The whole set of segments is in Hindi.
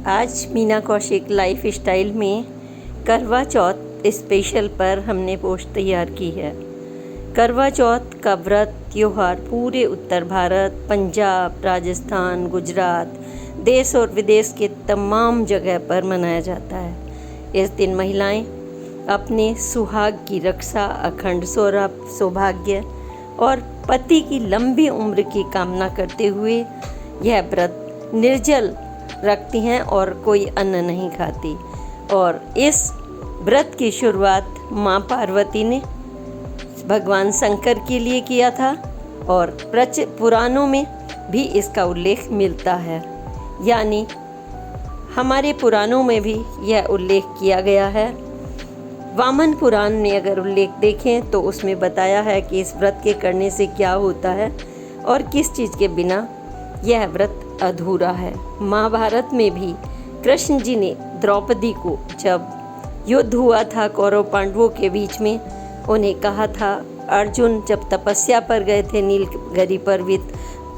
आज मीना कौशिक लाइफ स्टाइल में करवा चौथ स्पेशल पर हमने पोस्ट तैयार की है। करवा चौथ का व्रत त्योहार पूरे उत्तर भारत, पंजाब, राजस्थान, गुजरात, देश और विदेश के तमाम जगह पर मनाया जाता है। इस दिन महिलाएं अपने सुहाग की रक्षा, अखंड सौभाग्य और पति की लंबी उम्र की कामना करते हुए यह व्रत निर्जल रखती हैं और कोई अन्न नहीं खाती। और इस व्रत की शुरुआत माँ पार्वती ने भगवान शंकर के लिए किया था और पुराणों में भी इसका उल्लेख मिलता है। यानी हमारे पुराणों में भी यह उल्लेख किया गया है। वामन पुराण में अगर उल्लेख देखें तो उसमें बताया है कि इस व्रत के करने से क्या होता है और किस चीज़ के बिना यह व्रत अधूरा है। महाभारत में भी कृष्ण जी ने द्रौपदी को जब युद्ध हुआ था कौरव पांडवों के बीच में, उन्हें कहा था, अर्जुन जब तपस्या पर गए थे नीलगिरी पर्वत,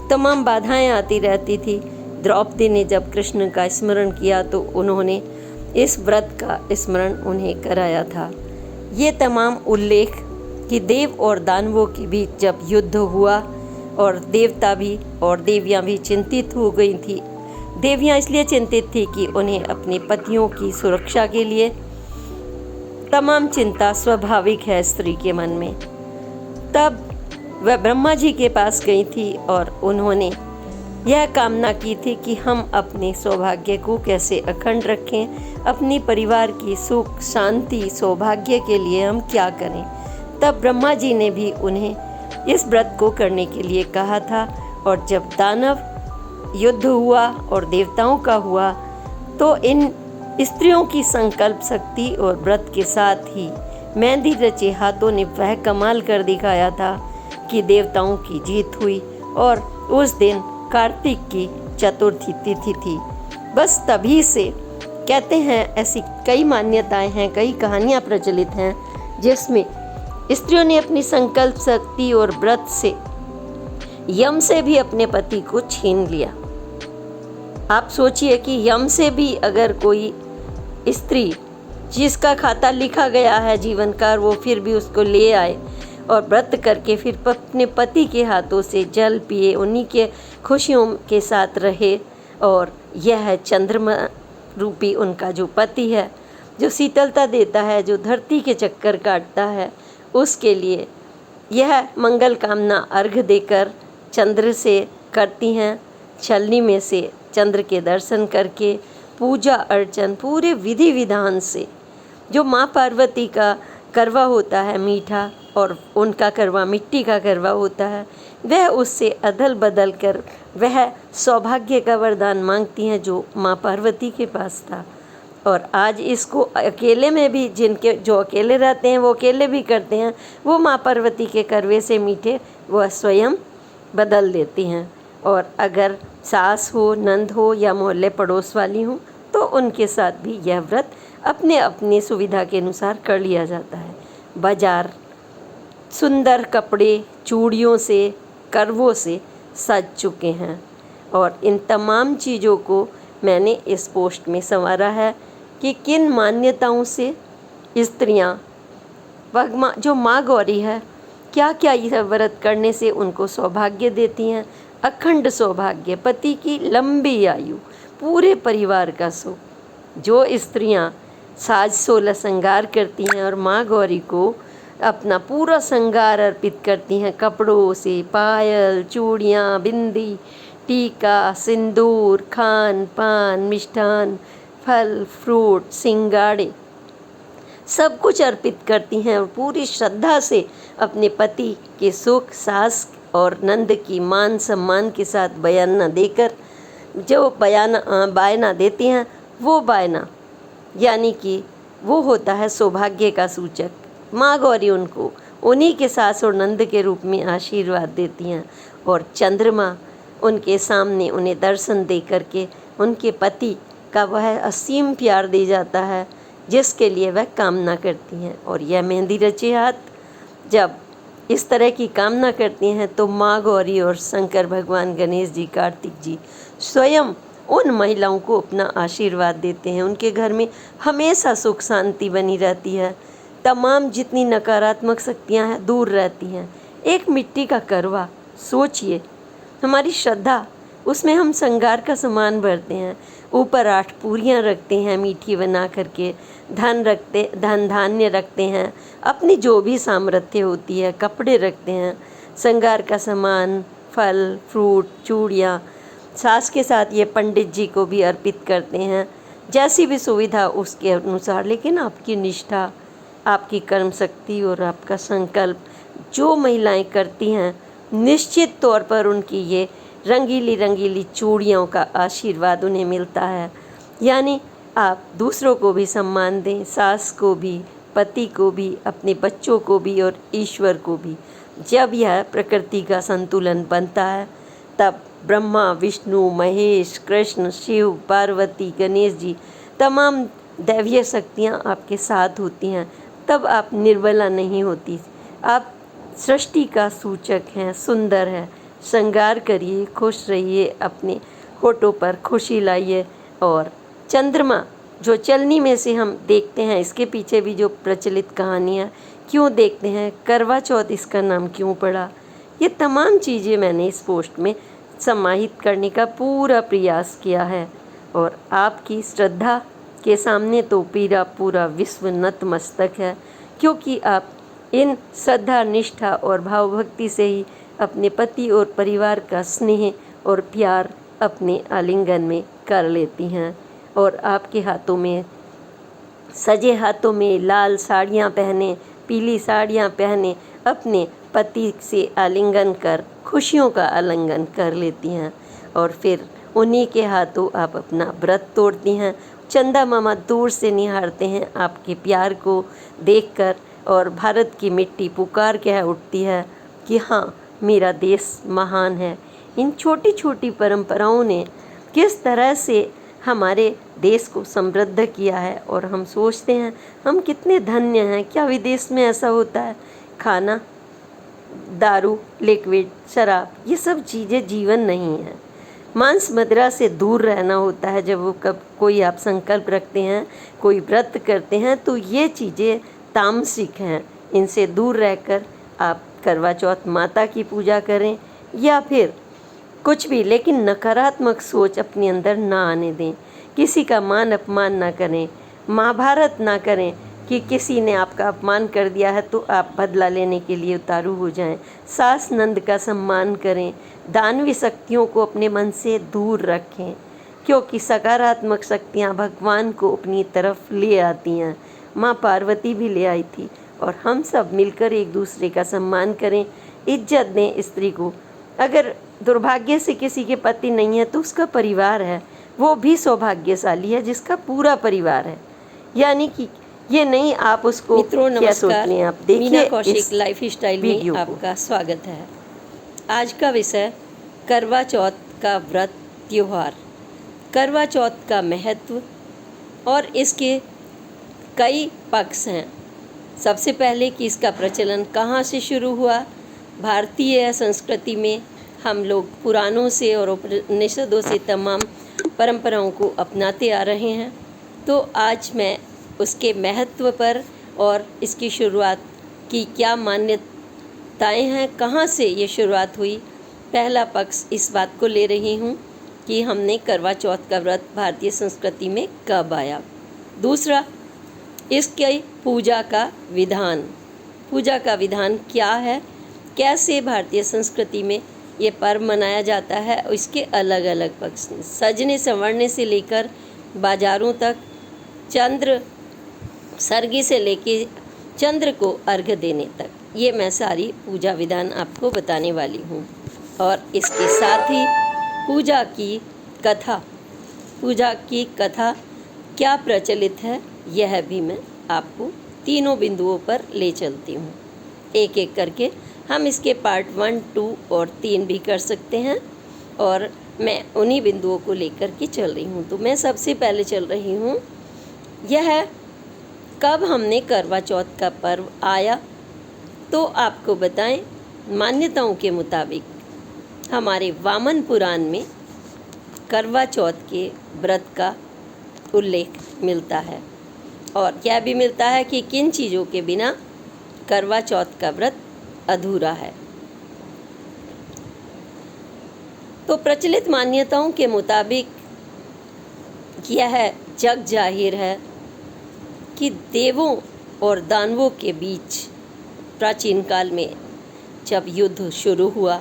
तमाम बाधाएं आती रहती थी। द्रौपदी ने जब कृष्ण का स्मरण किया तो उन्होंने इस व्रत का स्मरण उन्हें कराया था। ये तमाम उल्लेख कि देव और दानवों के बीच जब युद्ध हुआ और देवता भी और देवियाँ भी चिंतित हो गई थी। देवियाँ इसलिए चिंतित थी कि उन्हें अपने पतियों की सुरक्षा के लिए तमाम चिंता स्वाभाविक है स्त्री के मन में। तब वह ब्रह्मा जी के पास गई थी और उन्होंने यह कामना की थी कि हम अपने सौभाग्य को कैसे अखंड रखें, अपने परिवार की सुख शांति सौभाग्य के लिए हम क्या करें। तब ब्रह्मा जी ने भी उन्हें इस व्रत को करने के लिए कहा था। और जब दानव युद्ध हुआ और देवताओं का हुआ तो इन स्त्रियों की संकल्प शक्ति और व्रत के साथ ही मेहंदी रचे हाथों ने वह कमाल कर दिखाया था कि देवताओं की जीत हुई। और उस दिन कार्तिक की चतुर्थी तिथि थी। बस तभी से कहते हैं, ऐसी कई मान्यताएं हैं, कई कहानियां प्रचलित हैं जिसमें स्त्रियों ने अपनी संकल्प शक्ति और व्रत से यम से भी अपने पति को छीन लिया। आप सोचिए कि यम से भी अगर कोई स्त्री जिसका खाता लिखा गया है जीवन का, वो फिर भी उसको ले आए और व्रत करके फिर अपने पति के हाथों से जल पिए, उन्हीं के खुशियों के साथ रहे। और यह है चंद्रमा रूपी उनका जो पति है, जो शीतलता देता है, जो धरती के चक्कर काटता है, उसके लिए यह मंगल कामना अर्घ देकर चंद्र से करती हैं। छलनी में से चंद्र के दर्शन करके पूजा अर्चन पूरे विधि विधान से, जो माँ पार्वती का करवा होता है मीठा और उनका करवा मिट्टी का करवा होता है, वह उससे अदल बदल कर वह सौभाग्य का वरदान मांगती हैं जो माँ पार्वती के पास था। और आज इसको अकेले में भी जो अकेले रहते हैं वो अकेले भी करते हैं। वो माँ पार्वती के करवे से मीठे वह स्वयं बदल देती हैं। और अगर सास हो, नंद हो या मोहल्ले पड़ोस वाली हो तो उनके साथ भी यह व्रत अपने अपनी सुविधा के अनुसार कर लिया जाता है। बाजार सुंदर कपड़े, चूड़ियों से, करवों से सज चुके हैं और इन तमाम चीज़ों को मैंने इस पोस्ट में संवारा है कि किन मान्यताओं से स्त्रियां जो माँ गौरी है, क्या क्या यह व्रत करने से उनको सौभाग्य देती हैं, अखंड सौभाग्य, पति की लंबी आयु, पूरे परिवार का सुख। जो स्त्रियां साज सोलह श्रृंगार करती हैं और माँ गौरी को अपना पूरा श्रृंगार अर्पित करती हैं, कपड़ों से, पायल, चूड़ियाँ, बिंदी, टीका, सिंदूर, खान पान, मिष्ठान, फल फ्रूट, सिंगाड़े, सब कुछ अर्पित करती हैं और पूरी श्रद्धा से अपने पति के सुख, सास और नंद की मान सम्मान के साथ बयाना देकर जो बायना देती हैं, वो बायना यानी कि वो होता है सौभाग्य का सूचक। माँ गौरी उनको उन्हीं के सास और नंद के रूप में आशीर्वाद देती हैं और चंद्रमा उनके सामने उन्हें दर्शन दे करके उनके पति का वह असीम प्यार दे जाता है जिसके लिए वह कामना करती हैं। और यह मेहंदी रचे हाथ जब इस तरह की कामना करती हैं तो माँ गौरी और शंकर भगवान, गणेश जी, कार्तिक जी स्वयं उन महिलाओं को अपना आशीर्वाद देते हैं। उनके घर में हमेशा सुख शांति बनी रहती है, तमाम जितनी नकारात्मक शक्तियाँ हैं दूर रहती हैं। एक मिट्टी का करवा, सोचिए, हमारी श्रद्धा, उसमें हम श्रृंगार का सामान भरते हैं, ऊपर 8 पूरियाँ रखते हैं मीठी बना करके, धन धान्य रखते हैं, अपनी जो भी सामर्थ्य होती है, कपड़े रखते हैं, श्रृंगार का सामान, फल फ्रूट, चूड़ियाँ, सास के साथ ये पंडित जी को भी अर्पित करते हैं, जैसी भी सुविधा उसके अनुसार। लेकिन आपकी निष्ठा, आपकी कर्म शक्ति और आपका संकल्प जो महिलाएं करती हैं, निश्चित तौर पर उनकी ये रंगीली रंगीली चूड़ियों का आशीर्वाद उन्हें मिलता है। यानी आप दूसरों को भी सम्मान दें, सास को भी, पति को भी, अपने बच्चों को भी और ईश्वर को भी। जब यह प्रकृति का संतुलन बनता है, तब ब्रह्मा, विष्णु, महेश, कृष्ण, शिव, पार्वती, गणेश जी, तमाम दैवीय शक्तियाँ आपके साथ होती हैं। तब आप निर्बला नहीं होती, आप सृष्टि का सूचक हैं, सुंदर है। श्रृंगार करिए, खुश रहिए, अपने होठों पर खुशी लाइए। और चंद्रमा जो चलनी में से हम देखते हैं, इसके पीछे भी जो प्रचलित कहानियाँ क्यों देखते हैं, करवा चौथ इसका नाम क्यों पड़ा, ये तमाम चीज़ें मैंने इस पोस्ट में समाहित करने का पूरा प्रयास किया है। और आपकी श्रद्धा के सामने तो पूरा विश्व नतमस्तक है, क्योंकि आप इन श्रद्धा, निष्ठा और भावभक्ति से ही अपने पति और परिवार का स्नेह और प्यार अपने आलिंगन में कर लेती हैं। और आपके हाथों में, सजे हाथों में लाल साड़ियाँ पहने, पीली साड़ियाँ पहने, अपने पति से आलिंगन कर खुशियों का आलिंगन कर लेती हैं। और फिर उन्हीं के हाथों आप अपना व्रत तोड़ती हैं। चंदा मामा दूर से निहारते हैं आपके प्यार को देखकर, और भारत की मिट्टी पुकार कह उठती है कि हाँ, मेरा देश महान है। इन छोटी छोटी परंपराओं ने किस तरह से हमारे देश को समृद्ध किया है, और हम सोचते हैं हम कितने धन्य हैं। क्या विदेश में ऐसा होता है? खाना, दारू, लिक्विड, शराब, ये सब चीज़ें जीवन नहीं है। मांस मदिरा से दूर रहना होता है। जब वो कोई आप संकल्प रखते हैं, कोई व्रत करते हैं, तो ये चीज़ें तामसिक हैं। इनसे दूर रहकर आप करवा चौथ माता की पूजा करें, या फिर कुछ भी, लेकिन नकारात्मक सोच अपने अंदर ना आने दें। किसी का मान अपमान ना करें, महाभारत ना करें कि किसी ने आपका अपमान कर दिया है तो आप बदला लेने के लिए उतारू हो जाएं। सास नंद का सम्मान करें, दानवी शक्तियों को अपने मन से दूर रखें, क्योंकि सकारात्मक शक्तियाँ भगवान को अपनी तरफ ले आती हैं। माँ पार्वती भी ले आई थी। और हम सब मिलकर एक दूसरे का सम्मान करें, इज्जत दें स्त्री को। अगर दुर्भाग्य से किसी के पति नहीं है तो उसका परिवार है, वो भी सौभाग्यशाली है जिसका पूरा परिवार है। यानी कि ये नहीं आप उसको मित्रों क्या सोच नमस्कार, लें। आप देखिए मीना कौशिक लाइफ स्टाइल में आपका स्वागत है। आज का विषय करवा चौथ का व्रत त्योहार, करवा चौथ का महत्व और इसके कई पक्ष हैं। सबसे पहले कि इसका प्रचलन कहाँ से शुरू हुआ। भारतीय संस्कृति में हम लोग पुराणों से और उपनिषदों से तमाम परंपराओं को अपनाते आ रहे हैं। तो आज मैं उसके महत्व पर और इसकी शुरुआत की क्या मान्यताएं हैं, कहाँ से ये शुरुआत हुई, पहला पक्ष इस बात को ले रही हूँ कि हमने करवा चौथ का व्रत भारतीय संस्कृति में कब आया। दूसरा, इसके पूजा का विधान, पूजा का विधान क्या है, कैसे भारतीय संस्कृति में ये पर्व मनाया जाता है। इसके अलग अलग पक्ष, सजने संवरने से लेकर बाजारों तक, चंद्र सर्गी से लेकर चंद्र को अर्घ्य देने तक, ये मैं सारी पूजा विधान आपको बताने वाली हूँ। और इसके साथ ही पूजा की कथा क्या प्रचलित है, यह भी मैं आपको तीनों बिंदुओं पर ले चलती हूँ। एक एक करके हम इसके पार्ट 1, 2 और 3 भी कर सकते हैं, और मैं उन्हीं बिंदुओं को लेकर के चल रही हूँ। तो मैं सबसे पहले चल रही हूँ, यह कब हमने करवा चौथ का पर्व आया। तो आपको बताएं, मान्यताओं के मुताबिक हमारे वामन पुराण में करवा चौथ के व्रत का उल्लेख मिलता है और यह भी मिलता है कि किन चीज़ों के बिना करवा चौथ का व्रत अधूरा है। तो प्रचलित मान्यताओं के मुताबिक यह जग जाहिर है कि देवों और दानवों के बीच प्राचीन काल में जब युद्ध शुरू हुआ,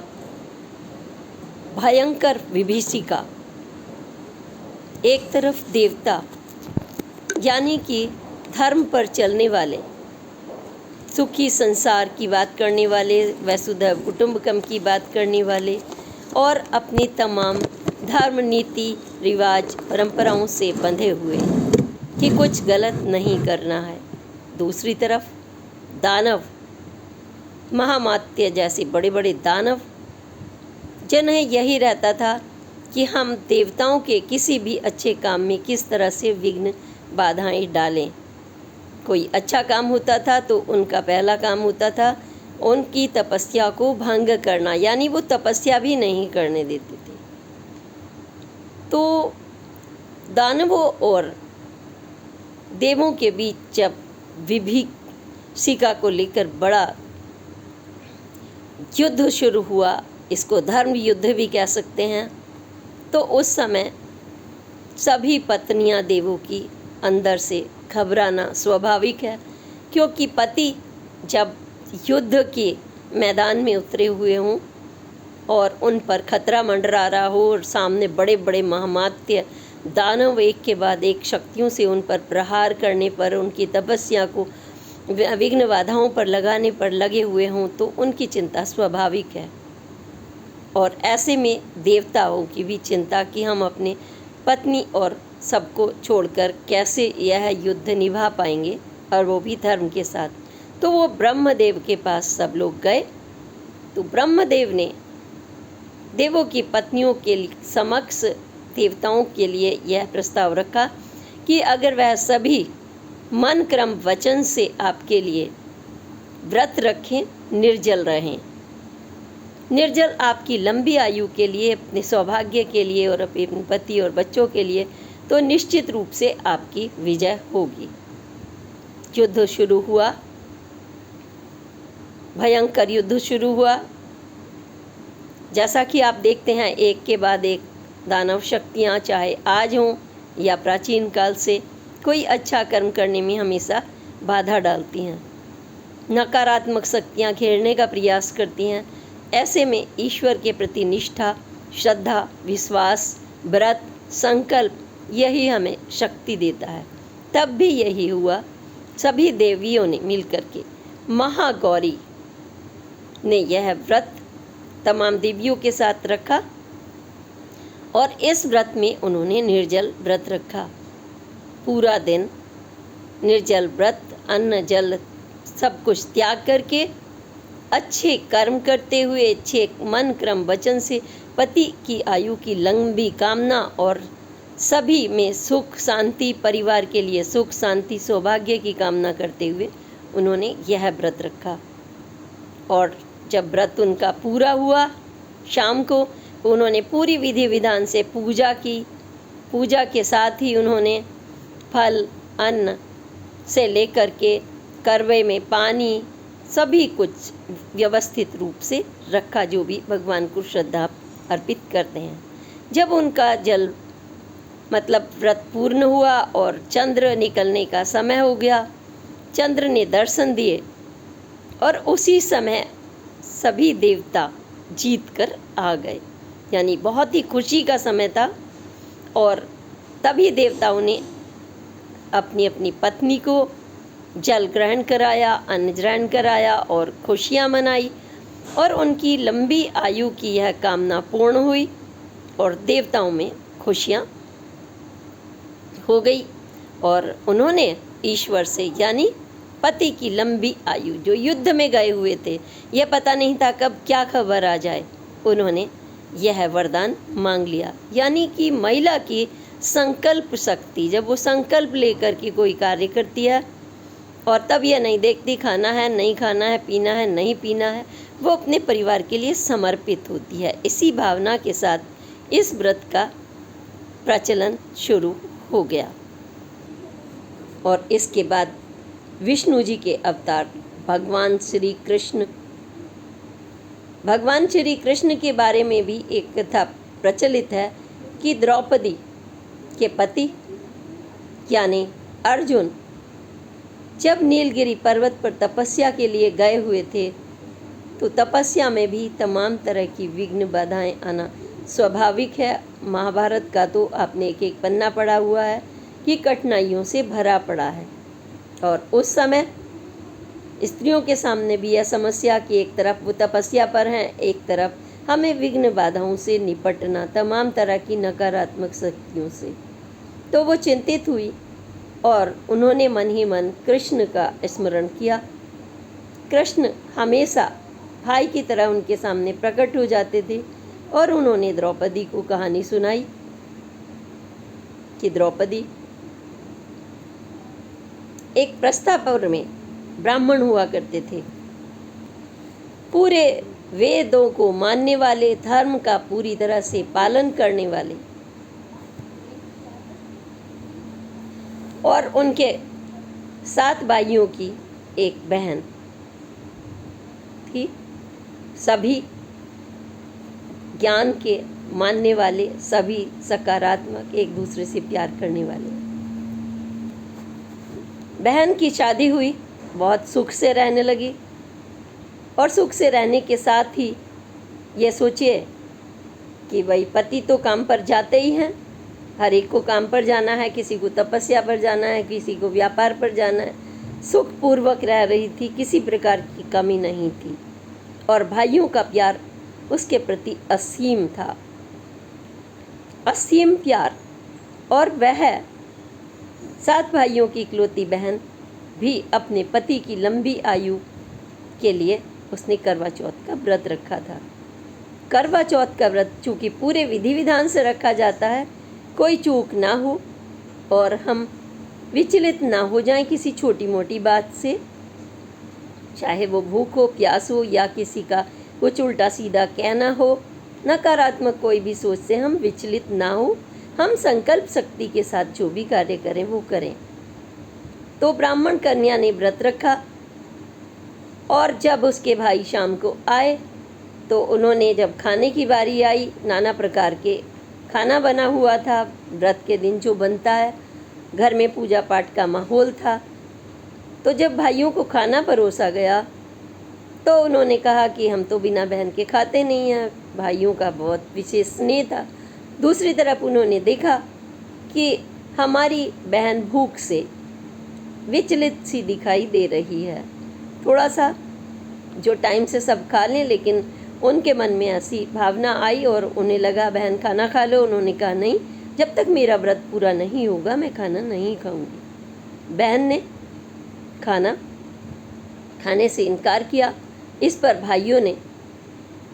भयंकर विभीषिका एक तरफ देवता यानी कि धर्म पर चलने वाले, सुखी संसार की बात करने वाले, वसुधैव कुटुंबकम की बात करने वाले और अपनी तमाम धर्म नीति रिवाज परंपराओं से बंधे हुए कि कुछ गलत नहीं करना है। दूसरी तरफ दानव, महामात्य जैसे बड़े बड़े दानव, जिन्हें यही रहता था कि हम देवताओं के किसी भी अच्छे काम में किस तरह से विघ्न बाधाएं डालें। कोई अच्छा काम होता था तो उनका पहला काम होता था उनकी तपस्या को भंग करना, यानी वो तपस्या भी नहीं करने देते थे। तो दानवों और देवों के बीच जब विभीषिका को लेकर बड़ा युद्ध शुरू हुआ, इसको धर्म युद्ध भी कह सकते हैं, तो उस समय सभी पत्नियां देवों की अंदर से घबराना स्वाभाविक है, क्योंकि पति जब युद्ध के मैदान में उतरे हुए हों और उन पर खतरा मंडरा रहा हो और सामने बड़े बड़े महामात्य दानव एक के बाद एक शक्तियों से उन पर प्रहार करने पर, उनकी तपस्या को विघ्न बाधाओं पर लगाने पर लगे हुए हों, तो उनकी चिंता स्वाभाविक है। और ऐसे में देवताओं की भी चिंता कि हम अपने पत्नी और सबको छोड़कर कैसे यह युद्ध निभा पाएंगे, और वो भी धर्म के साथ। तो वो ब्रह्मदेव के पास सब लोग गए। तो ब्रह्मदेव ने देवों की पत्नियों के समक्ष देवताओं के लिए यह प्रस्ताव रखा कि अगर वह सभी मन क्रम वचन से आपके लिए व्रत रखें, निर्जल रहें, निर्जल आपकी लंबी आयु के लिए, अपने सौभाग्य के लिए और अपने पति और बच्चों के लिए, तो निश्चित रूप से आपकी विजय होगी। युद्ध शुरू हुआ, भयंकर युद्ध शुरू हुआ। जैसा कि आप देखते हैं, एक के बाद एक दानव शक्तियाँ, चाहे आज हों या प्राचीन काल से, कोई अच्छा कर्म करने में हमेशा बाधा डालती हैं, नकारात्मक शक्तियाँ घेरने का प्रयास करती हैं। ऐसे में ईश्वर के प्रति निष्ठा, श्रद्धा, विश्वास, व्रत, संकल्प, यही हमें शक्ति देता है। तब भी यही हुआ, सभी देवियों ने मिलकर के, महागौरी ने यह व्रत तमाम देवियों के साथ रखा और इस व्रत में उन्होंने निर्जल व्रत रखा। पूरा दिन निर्जल व्रत, अन्न जल सब कुछ त्याग करके अच्छे कर्म करते हुए, अच्छे मन क्रम वचन से पति की आयु की लंबी कामना और सभी में सुख शांति, परिवार के लिए सुख शांति सौभाग्य की कामना करते हुए उन्होंने यह व्रत रखा। और जब व्रत उनका पूरा हुआ, शाम को उन्होंने पूरी विधि विधान से पूजा की। पूजा के साथ ही उन्होंने फल, अन्न से लेकर के करवे में पानी, सभी कुछ व्यवस्थित रूप से रखा, जो भी भगवान को श्रद्धा अर्पित करते हैं। जब उनका जल मतलब व्रत पूर्ण हुआ और चंद्र निकलने का समय हो गया, चंद्र ने दर्शन दिए और उसी समय सभी देवता जीत कर आ गए, यानी बहुत ही खुशी का समय था। और तभी देवताओं ने अपनी अपनी पत्नी को जल ग्रहण कराया, अन्न ग्रहण कराया और खुशियाँ मनाई और उनकी लंबी आयु की यह कामना पूर्ण हुई और देवताओं में खुशियाँ हो गई। और उन्होंने ईश्वर से, यानी पति की लंबी आयु, जो युद्ध में गए हुए थे, यह पता नहीं था कब क्या खबर आ जाए, उन्होंने यह वरदान मांग लिया। यानी कि महिला की संकल्प शक्ति, जब वो संकल्प लेकर के कोई कार्य करती है और तब यह नहीं देखती खाना है नहीं खाना है, पीना है नहीं पीना है, वो अपने परिवार के लिए समर्पित होती है। इसी भावना के साथ इस व्रत का प्रचलन शुरू हो गया। और इसके बाद विष्णु जी के अवतार भगवान श्री कृष्ण के बारे में भी एक कथा प्रचलित है कि द्रौपदी के पति यानी अर्जुन जब नीलगिरी पर्वत पर तपस्या के लिए गए हुए थे तो तपस्या में भी तमाम तरह की विघ्न बाधाएं आना स्वाभाविक है। महाभारत का तो आपने एक एक पन्ना पढ़ा हुआ है कि कठिनाइयों से भरा पड़ा है। और उस समय स्त्रियों के सामने भी यह समस्या कि एक तरफ वो तपस्या पर हैं, एक तरफ हमें विघ्न बाधाओं से निपटना, तमाम तरह की नकारात्मक शक्तियों से। तो वो चिंतित हुई और उन्होंने मन ही मन कृष्ण का स्मरण किया। कृष्ण हमेशा भाई की तरह उनके सामने प्रकट हो जाते थे और उन्होंने द्रौपदी को कहानी सुनाई कि द्रौपदी एक प्रस्थापुर में ब्राह्मण हुआ करते थे, पूरे वेदों को मानने वाले, धर्म का पूरी तरह से पालन करने वाले, और उनके 7 भाइयों की एक बहन थी। सभी ज्ञान के मानने वाले, सभी सकारात्मक, एक दूसरे से प्यार करने वाले। बहन की शादी हुई, बहुत सुख से रहने लगी और सुख से रहने के साथ ही ये सोचिए कि भाई पति तो काम पर जाते ही हैं, हर एक को काम पर जाना है, किसी को तपस्या पर जाना है, किसी को व्यापार पर जाना है। सुखपूर्वक रह रही थी, किसी प्रकार की कमी नहीं थी और भाइयों का प्यार उसके प्रति असीम था, असीम प्यार। और वह 7 भाइयों की इकलौती बहन भी अपने पति की लंबी आयु के लिए उसने करवा चौथ का व्रत रखा था। करवा चौथ का व्रत चूँकि पूरे विधि विधान से रखा जाता है, कोई चूक ना हो और हम विचलित ना हो जाएं किसी छोटी मोटी बात से, चाहे वो भूख हो, प्यास हो या किसी का कुछ उल्टा सीधा कहना हो, नकारात्मक कोई भी सोच से हम विचलित ना हो, हम संकल्प शक्ति के साथ जो भी कार्य करें वो करें। तो ब्राह्मण कन्या ने व्रत रखा और जब उसके भाई शाम को आए तो उन्होंने, जब खाने की बारी आई, नाना प्रकार के खाना बना हुआ था, व्रत के दिन जो बनता है, घर में पूजा पाठ का माहौल था। तो जब भाइयों को खाना परोसा गया तो उन्होंने कहा कि हम तो बिना बहन के खाते नहीं हैं। भाइयों का बहुत विशेष स्नेह था। दूसरी तरफ उन्होंने देखा कि हमारी बहन भूख से विचलित सी दिखाई दे रही है, थोड़ा सा जो टाइम से सब खा लें, लेकिन उनके मन में ऐसी भावना आई और उन्हें लगा बहन खाना खा लो। उन्होंने कहा नहीं, जब तक मेरा व्रत पूरा नहीं होगा मैं खाना नहीं खाऊंगी। बहन ने खाने से इनकार किया। इस पर भाइयों ने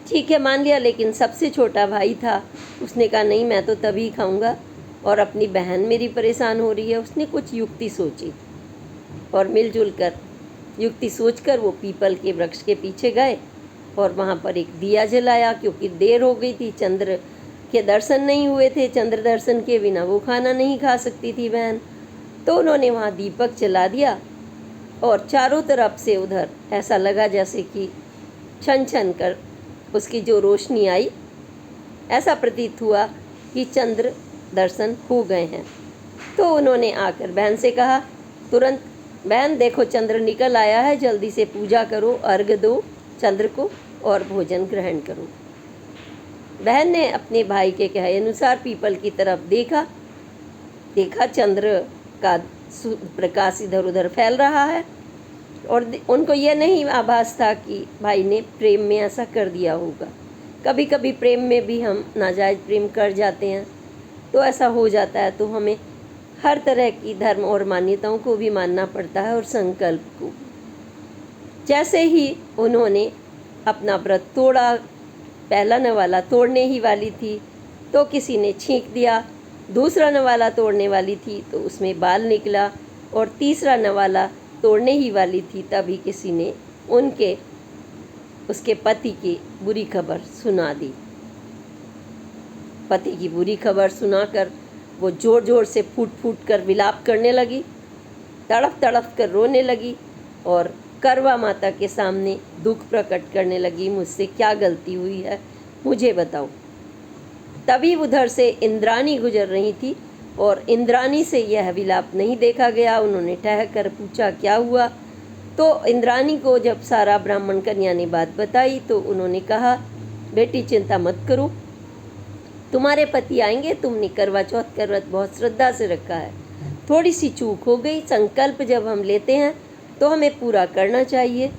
ठीक है मान लिया, लेकिन सबसे छोटा भाई था, उसने कहा नहीं मैं तो तभी खाऊंगा और अपनी बहन मेरी परेशान हो रही है। उसने कुछ युक्ति सोची और मिलजुल कर युक्ति सोचकर वो पीपल के वृक्ष के पीछे गए और वहाँ पर एक दिया जलाया, क्योंकि देर हो गई थी, चंद्र के दर्शन नहीं हुए थे। चंद्र दर्शन के बिना वो खाना नहीं खा सकती थी बहन। तो उन्होंने वहाँ दीपक जला दिया और चारों तरफ से उधर ऐसा लगा जैसे कि छन छन कर उसकी जो रोशनी आई, ऐसा प्रतीत हुआ कि चंद्र दर्शन हो गए हैं। तो उन्होंने आकर बहन से कहा तुरंत, बहन देखो चंद्र निकल आया है, जल्दी से पूजा करो, अर्घ्य दो चंद्र को और भोजन ग्रहण करो। बहन ने अपने भाई के कहे अनुसार पीपल की तरफ देखा चंद्र का प्रकाश इधर उधर फैल रहा है और उनको यह नहीं आभास था कि भाई ने प्रेम में ऐसा कर दिया होगा। कभी कभी प्रेम में भी हम नाजायज़ प्रेम कर जाते हैं, तो ऐसा हो जाता है। तो हमें हर तरह की धर्म और मान्यताओं को भी मानना पड़ता है और संकल्प को। जैसे ही उन्होंने अपना व्रत तोड़ा, पहला नवाला तोड़ने ही वाली थी तो किसी ने छींक दिया, दूसरा नवाला तोड़ने वाली थी तो उसमें बाल निकला और तीसरा नवाला तोड़ने ही वाली थी तभी किसी ने उसके पति की बुरी खबर सुना दी। पति की बुरी खबर सुनाकर वो ज़ोर ज़ोर से फूट फूट कर विलाप करने लगी, तड़प तड़प कर रोने लगी और करवा माता के सामने दुख प्रकट करने लगी, मुझसे क्या गलती हुई है, मुझे बताओ। तभी उधर से इंद्राणी गुजर रही थी और इंद्राणी से यह विलाप नहीं देखा गया। उन्होंने ठहर कर पूछा क्या हुआ। तो इंद्राणी को जब सारा ब्राह्मण कन्या ने बात बताई तो उन्होंने कहा, बेटी चिंता मत करो, तुम्हारे पति आएंगे, तुमने करवा चौथ का व्रत बहुत श्रद्धा से रखा है, थोड़ी सी चूक हो गई। संकल्प जब हम लेते हैं तो हमें पूरा करना चाहिए,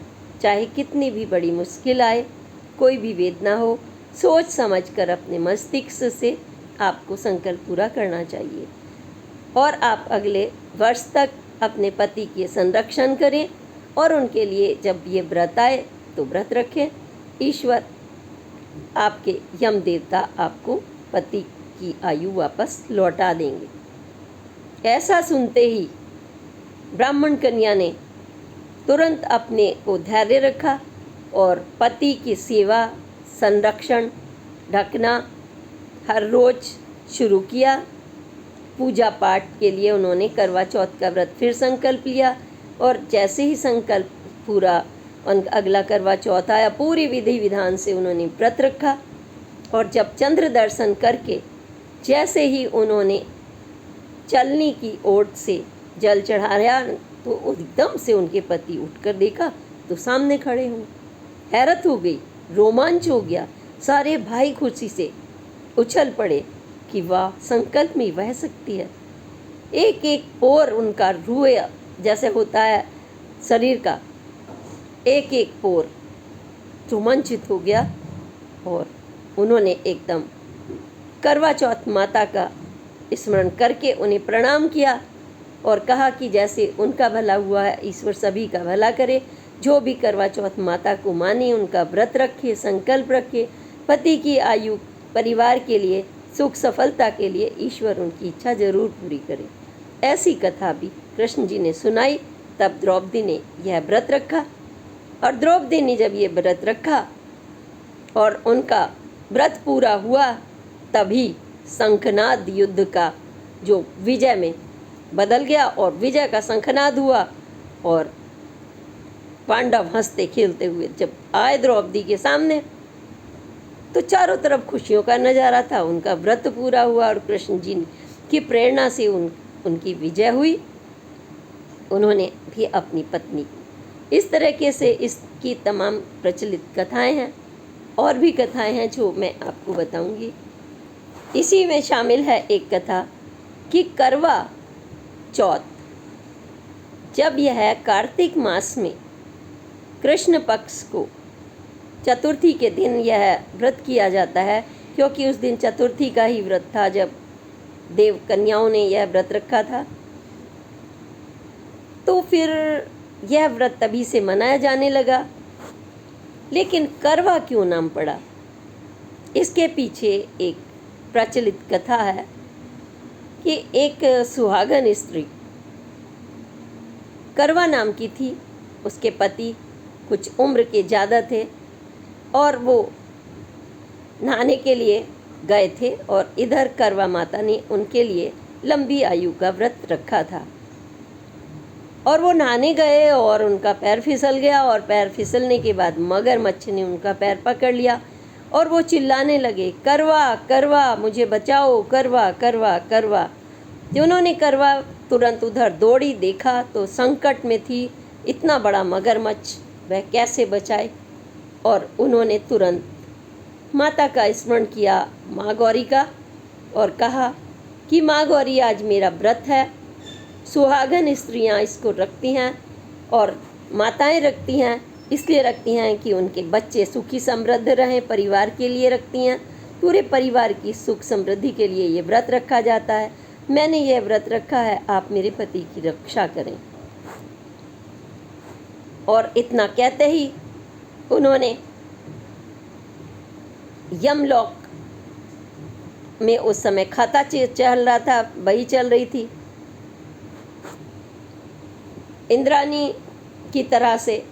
चाहे कितनी भी बड़ी मुश्किल आए, कोई भी वेदना हो, सोच समझकर अपने मस्तिष्क से आपको संकल्प पूरा करना चाहिए और आप अगले वर्ष तक अपने पति के संरक्षण करें और उनके लिए जब ये व्रत आए तो व्रत रखें। ईश्वर आपके यम देवता आपको पति की आयु वापस लौटा देंगे। ऐसा सुनते ही ब्राह्मण कन्या ने तुरंत अपने को धैर्य रखा और पति की सेवा, संरक्षण, ढकना हर रोज़ शुरू किया। पूजा पाठ के लिए उन्होंने करवा चौथ का व्रत फिर संकल्प लिया और जैसे ही संकल्प पूरा अगला करवा चौथ आया, पूरी विधि विधान से उन्होंने व्रत रखा और जब चंद्र दर्शन करके जैसे ही उन्होंने चलनी की ओट से जल चढ़ाया तो एकदम से उनके पति उठकर देखा तो सामने खड़े हों। हैरत हो गई, रोमांच हो गया, सारे भाई खुशी से उछल पड़े कि वाह, संकल्प में वह शक्ति है। एक एक पोर उनका रुए जैसे होता है शरीर का, एक एक पोर रोमांचित हो गया और उन्होंने एकदम करवा चौथ माता का स्मरण करके उन्हें प्रणाम किया और कहा कि जैसे उनका भला हुआ है, ईश्वर सभी का भला करे। जो भी करवा चौथ माता को माने, उनका व्रत रखे, संकल्प रखे, पति की आयु, परिवार के लिए सुख सफलता के लिए ईश्वर उनकी इच्छा जरूर पूरी करे। ऐसी कथा भी कृष्ण जी ने सुनाई। तब द्रौपदी ने यह व्रत रखा और द्रौपदी ने जब ये व्रत रखा और उनका व्रत पूरा हुआ, तभी शंखनाद युद्ध का जो विजय में बदल गया और विजय का शंखनाद हुआ और पांडव हंसते खेलते हुए जब आए द्रौपदी के सामने तो चारों तरफ खुशियों का नज़ारा था। उनका व्रत पूरा हुआ और कृष्ण जी की प्रेरणा से उनकी विजय हुई। उन्होंने भी अपनी पत्नी को इस तरीके से, इसकी तमाम प्रचलित कथाएं हैं और भी कथाएं हैं जो मैं आपको बताऊंगी। इसी में शामिल है एक कथा कि करवा चौथ, जब यह कार्तिक मास में कृष्ण पक्ष को चतुर्थी के दिन यह व्रत किया जाता है, क्योंकि उस दिन चतुर्थी का ही व्रत था जब देव कन्याओं ने यह व्रत रखा था। तो फिर यह व्रत तभी से मनाया जाने लगा। लेकिन करवा क्यों नाम पड़ा, इसके पीछे एक प्रचलित कथा है कि एक सुहागन स्त्री करवा नाम की थी। उसके पति कुछ उम्र के ज़्यादा थे और वो नहाने के लिए गए थे और इधर करवा माता ने उनके लिए लंबी आयु का व्रत रखा था। और वो नहाने गए और उनका पैर फिसल गया और पैर फिसलने के बाद मगरमच्छ ने उनका पैर पकड़ लिया और वो चिल्लाने लगे, करवा करवा मुझे बचाओ, करवा करवा करवा। उन्होंने करवा तुरंत उधर दौड़ी, देखा तो संकट में थी, इतना बड़ा मगरमच्छ, वह कैसे बचाए। और उन्होंने तुरंत माता का स्मरण किया, माँ गौरी का, और कहा कि माँ गौरी आज मेरा व्रत है। सुहागन स्त्रियाँ इसको रखती हैं और माताएं रखती हैं, इसलिए रखती हैं कि उनके बच्चे सुखी समृद्ध रहें, परिवार के लिए रखती हैं, पूरे परिवार की सुख समृद्धि के लिए ये व्रत रखा जाता है। मैंने यह व्रत रखा है, आप मेरे पति की रक्षा करें। और इतना कहते ही उन्होंने यमलोक में उस समय खाता चल रहा था, वही चल रही थी। इंद्राणी की तरह से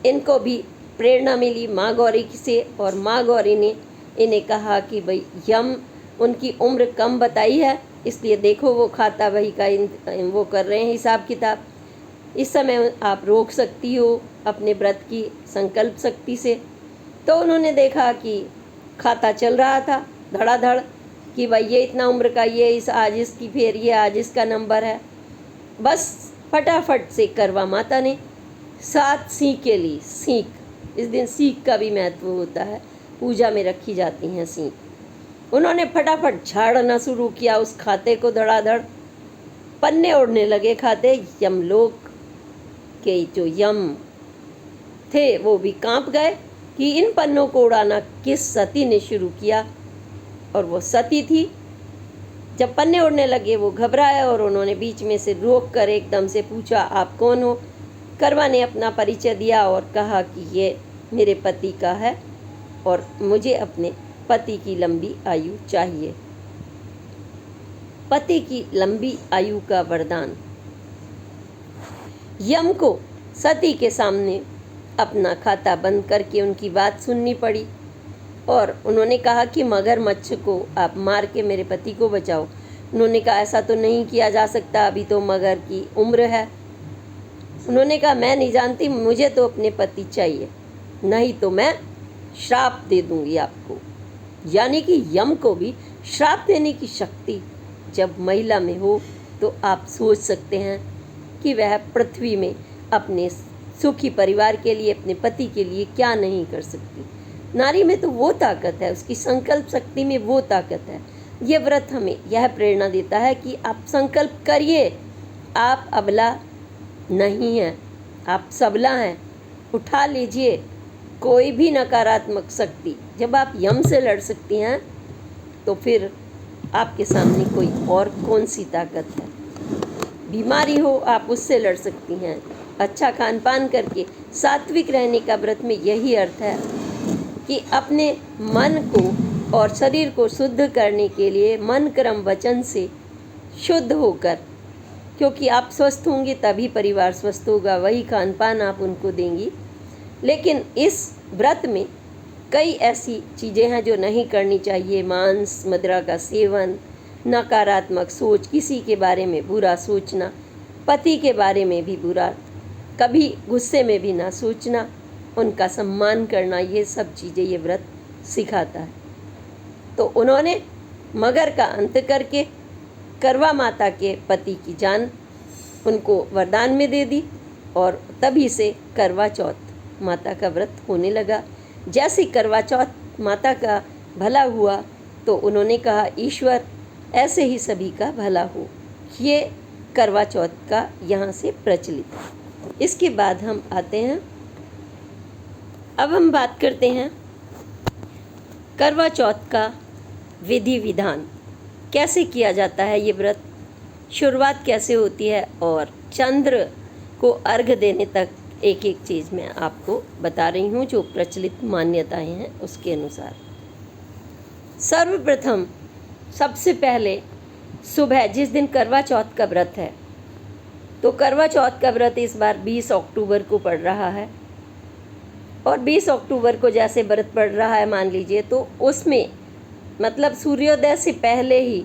इनको भी प्रेरणा मिली माँ गौरी से और माँ गौरी ने इन्हें कहा कि भाई यम उनकी उम्र कम बताई है, इसलिए देखो वो खाता बही का वो कर रहे हैं हिसाब किताब। इस समय आप रोक सकती हो अपने व्रत की संकल्प शक्ति से। तो उन्होंने देखा कि खाता चल रहा था धड़ाधड़ कि भाई ये इतना उम्र का, ये इस आज इसकी, फिर ये आज इसका नंबर है। बस फटाफट से करवा माता ने 7 सीखें ली। सीख, इस दिन सीख का भी महत्व होता है, पूजा में रखी जाती हैं सीख। उन्होंने फटाफट झाड़ना शुरू किया उस खाते को धड़ाधड़। पन्ने उड़ने लगे खाते। यमलोक के जो यम थे वो भी कांप गए कि इन पन्नों को उड़ाना किस सती ने शुरू किया, और वो सती थी। जब पन्ने उड़ने लगे वो घबराए और उन्होंने बीच में से रोक कर एकदम से पूछा, आप कौन हो? करवा ने अपना परिचय दिया और कहा कि ये मेरे पति का है और मुझे अपने पति की लंबी आयु चाहिए। पति की लंबी आयु का वरदान। यम को सती के सामने अपना खाता बंद करके उनकी बात सुननी पड़ी और उन्होंने कहा कि मगरमच्छ को आप मार के मेरे पति को बचाओ। उन्होंने कहा ऐसा तो नहीं किया जा सकता, अभी तो मगर की उम्र है। उन्होंने कहा मैं नहीं जानती, मुझे तो अपने पति चाहिए, नहीं तो मैं श्राप दे दूंगी आपको। यानी कि यम को भी श्राप देने की शक्ति जब महिला में हो तो आप सोच सकते हैं कि वह पृथ्वी में अपने सुखी परिवार के लिए, अपने पति के लिए क्या नहीं कर सकती। नारी में तो वो ताकत है, उसकी संकल्प शक्ति में वो ताकत है। ये व्रत हमें यह प्रेरणा देता है कि आप संकल्प करिए, आप अबला नहीं हैं, आप सबला हैं। उठा लीजिए कोई भी नकारात्मक शक्ति। जब आप यम से लड़ सकती हैं तो फिर आपके सामने कोई और कौन सी ताकत है। बीमारी हो आप उससे लड़ सकती हैं। अच्छा खान पान करके सात्विक रहने का व्रत में यही अर्थ है कि अपने मन को और शरीर को शुद्ध करने के लिए मन कर्म वचन से शुद्ध होकर, क्योंकि आप स्वस्थ होंगे तभी परिवार स्वस्थ होगा, वही खान पान आप उनको देंगी। लेकिन इस व्रत में कई ऐसी चीज़ें हैं जो नहीं करनी चाहिए। मांस मदिरा का सेवन, नकारात्मक सोच, किसी के बारे में बुरा सोचना, पति के बारे में भी बुरा, कभी गुस्से में भी ना सोचना, उनका सम्मान करना, ये सब चीज़ें ये व्रत सिखाता है। तो उन्होंने मगर का अंत करके करवा माता के पति की जान उनको वरदान में दे दी और तभी से करवा चौथ माता का व्रत होने लगा। जैसे करवा चौथ माता का भला हुआ तो उन्होंने कहा ईश्वर ऐसे ही सभी का भला हो। ये करवा चौथ का यहाँ से प्रचलित है। इसके बाद हम आते हैं, अब हम बात करते हैं करवा चौथ का विधि विधान, कैसे किया जाता है ये व्रत, शुरुआत कैसे होती है और चंद्र को अर्घ देने तक एक एक चीज़ मैं आपको बता रही हूँ जो प्रचलित मान्यताएं हैं उसके अनुसार। सर्वप्रथम सबसे पहले सुबह जिस दिन करवा चौथ का व्रत है, तो करवा चौथ का व्रत इस बार 20 अक्टूबर को पड़ रहा है और 20 अक्टूबर को जैसे व्रत पड़ रहा है मान लीजिए, तो उसमें मतलब सूर्योदय से पहले ही